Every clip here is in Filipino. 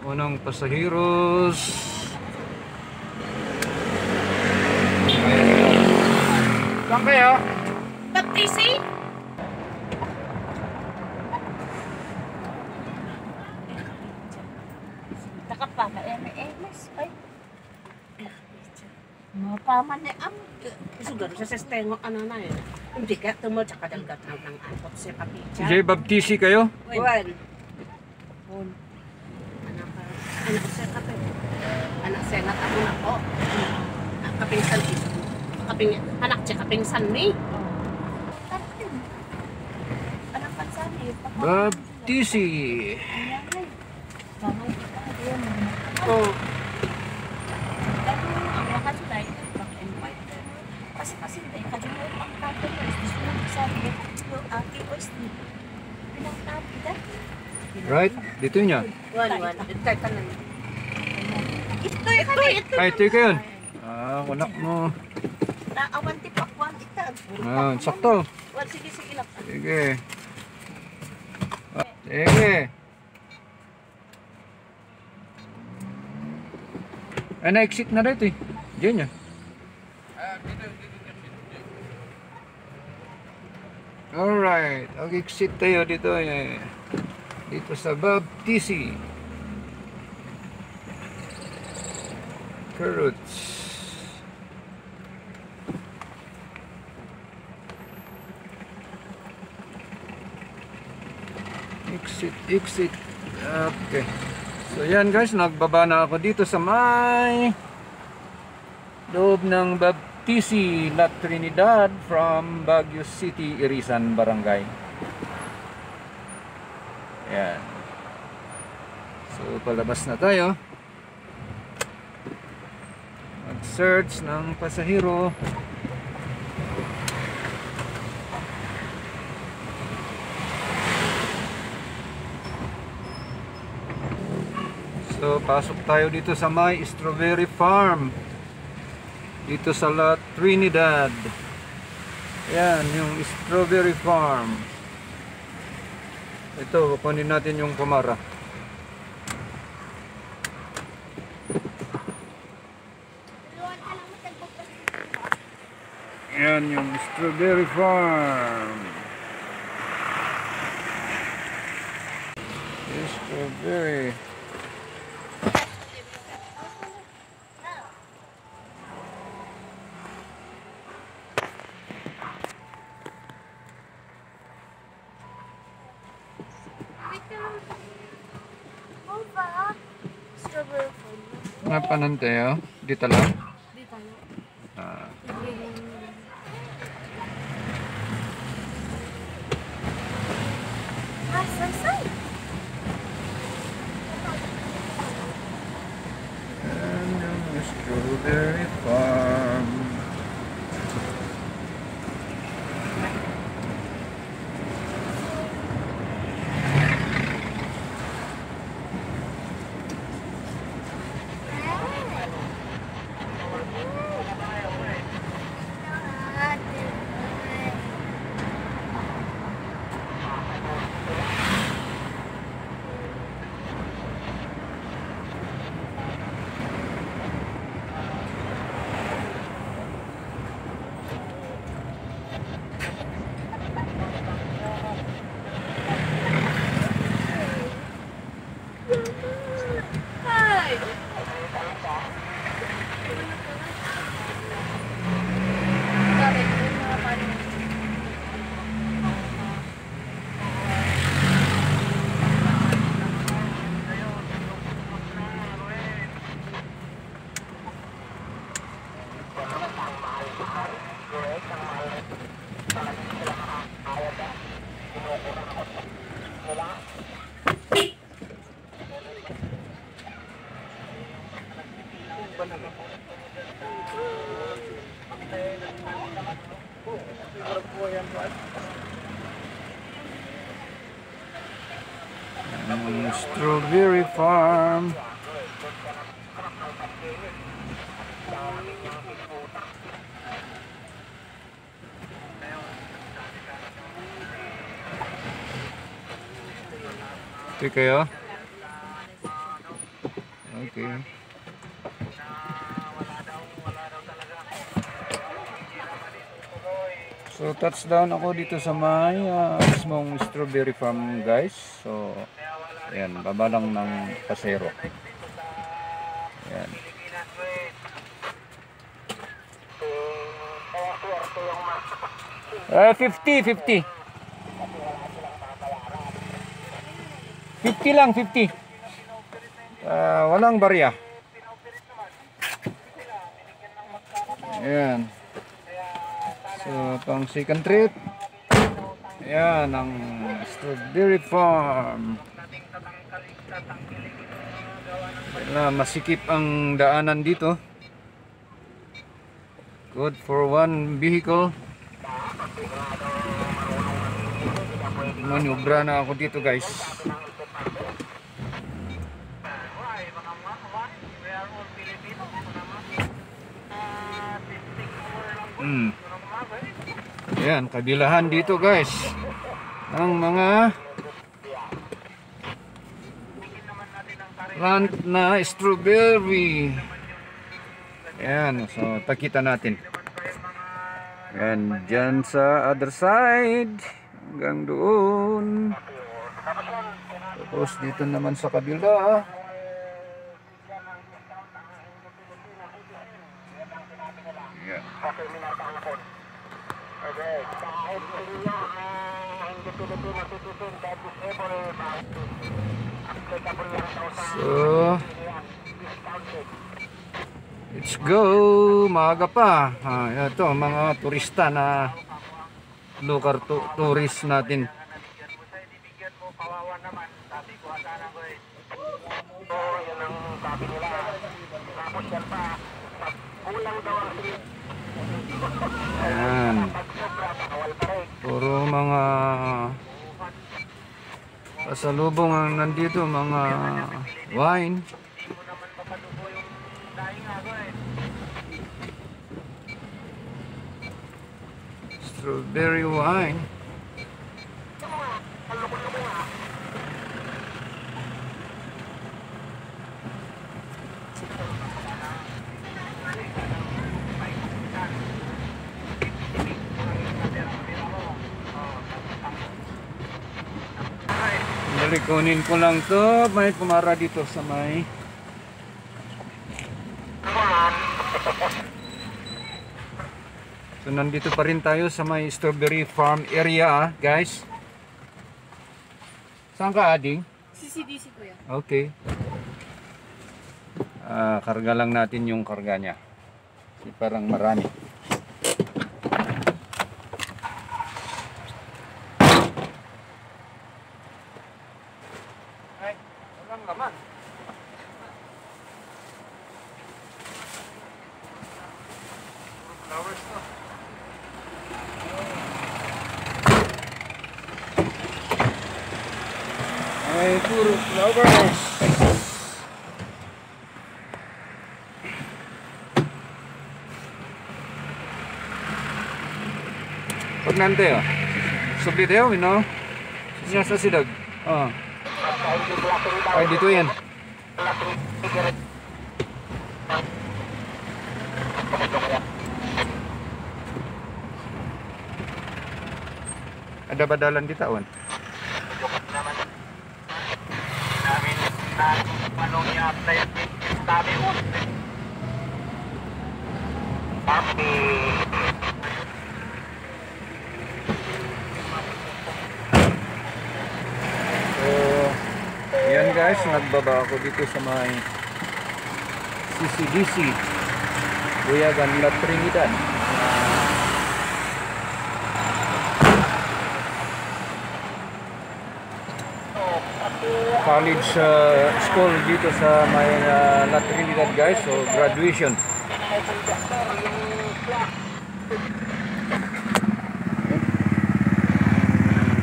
unang pasaheros. Saan kayo? Baptisi? Nakapaka, MS. Ay. Mga paman na ang Siguro sa sistengo ano na yun. Hindi ka tumod sa kadaggat ng atot sa kapitsa. Jay Baptisi kayo? Juan. Anak sa kape. Anak sa nga ako na po. Kapingsan isa. Anak siya kapingsan ni. anak pansani. Baptisi. Oh. Kasi tayo, kadunay ang tato mo, gusto mo sabi, yung ate o sleep. Pinagtabi dati. Right? Dito niya. Juan. Ito ka na. Ito. Ay, ito kayo. Ah, anak mo. Naawan tipak, wan itag. Ah, sakto. Wan, sige, lang. Sige. Ah, sige. Ay, na-exit na rito eh. Diyan niya. Alright, mag-exit tayo dito eh. Dito sa Baptisi. Carrots. Exit. Okay. So yan guys, nagbaba na ako dito sa may loob ng Baptisi, La Trinidad from Baguio City, Irisan Barangay. Yan. So palabas na tayo. Mag-search ng pasahero. So pasok tayo dito sa may strawberry farm. Dito sa La Trinidad. Yan, yung strawberry farm. Ito, kukunin natin yung kumara. Yan yung strawberry farm. Strawberry. Napanan tayo? Dito lang? Dito tayo. Ah. Say. And yung strawberry farm. Strawberry farm. Ito kayo? Okay. So touchdown ako dito sa may mismong strawberry farm guys. So ayan, baba lang ng pasero. Ayan. Eh, 50. 50 lang, 50. Walang barya. Ayan. So, pang second trip. Ayan, ang strawberry farm. Masikip ang daanan dito. Good for one vehicle. Manubra na ako dito guys. Ayan, kabilahan dito guys ng mga plant na strawberry. Ayan, so pakita natin. Ayan, dyan sa other side hanggang doon. Tapos dito naman sa kabila. Ayan. So let's go. Maaga pa. Ito mga turista na local tourist natin. Ayan. Puro mga pasalubong ang nandito, mga wine. Strawberry wine. Kunin ko lang to, may pumara dito sa may so nandito pa rin tayo sa may strawberry farm area guys. Saan ka ading? CCDC kuya. Okay. Karga lang natin yung karga nya. Parang marami. Naman. Flowers to. Ay, puro flowers. Pag nante oh. Subli tayo, no? Siya sa sidag. Oh. Ay, dito yan. Ada badalan di taon. Yan guys, nagbaba ako dito sa may CCDC Buyagan, La Trinidad. College school dito sa may La Trinidad guys, so graduation.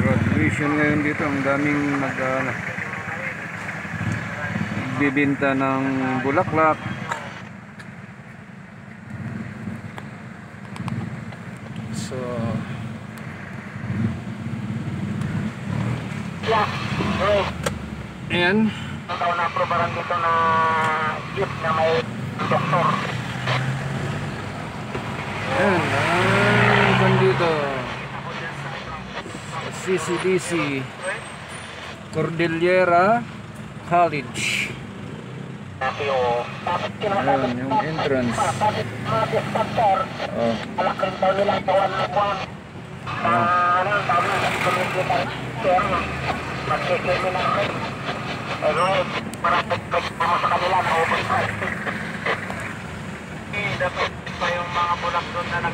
Graduation ngayon dito, ang daming bibinta ng bulaklak. So ayan, daw na aprobaran dito na jeep na may doktor. Ayan, ang dito. CCDC Cordillera College. Ayan, yung entrance. Oh. Malaking daw nilang buwan na buwan. Ano ang tawag na computer care na magkikimi na rin. Pero para pagpag mo sa kanila na open pa. Dapat pa yung mga bulak doon na